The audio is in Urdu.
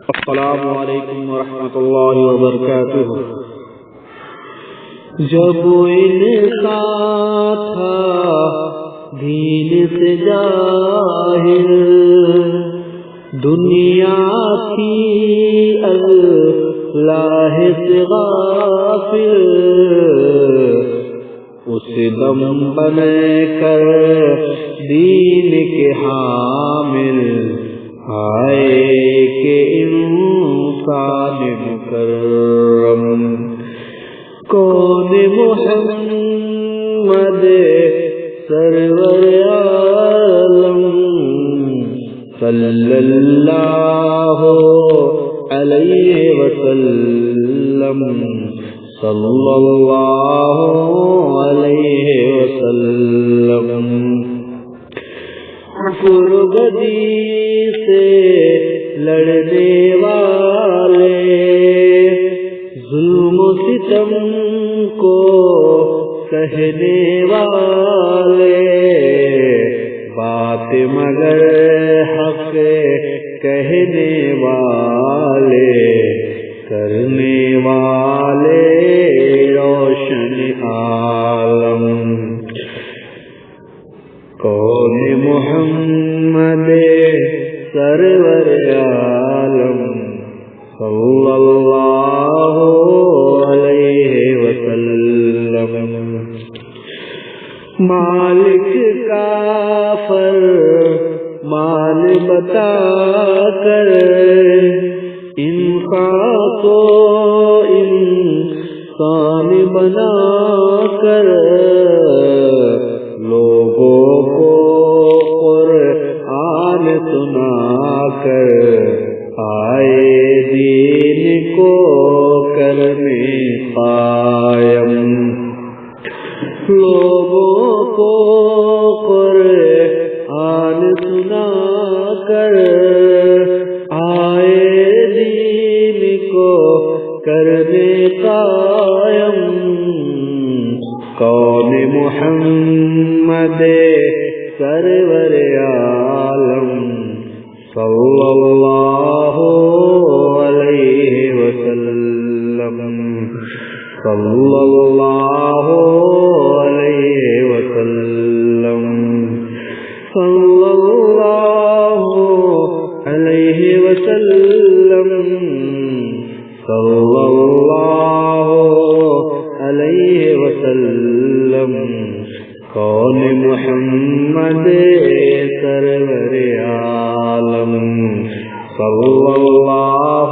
السلام علیکم ورحمۃ اللہ وبرکاتہ۔ جب انسان تھا دین سے جاہل، دنیا تھی اللہ سے غافل، اس دم بن کر دین کے حامل آئے کہ انسان مکرم۔ کون محمد سرور عالم صلی اللہ علیہ وسلم، صلی اللہ علیہ وسلم۔ فرگدی سے لڑنے والے، ظلم و ستم کو سہنے والے، بات مگر حق کہنے والے، کرنے والے روشن عالم۔ کون محمد سرور عالم صلی اللہ علیہ وسلم۔ مالک کا فرمان بتا کر انسان کو انسان بنا کر، لوگوں کو قرآن سنا کر، آئے دین کو کرنے قائم۔ لوگوں کو قرآن سنا کر، آئے دین کو کرنے قائم۔ کون محمد سرور عالم صلی اللہ علیہ وسلم، صلی اللہ علیہ وسلم، صلی اللہ علیہ وسلم، صلی اللہ علیہ وسلم۔ کون محمد سرور عالم صلی اللہ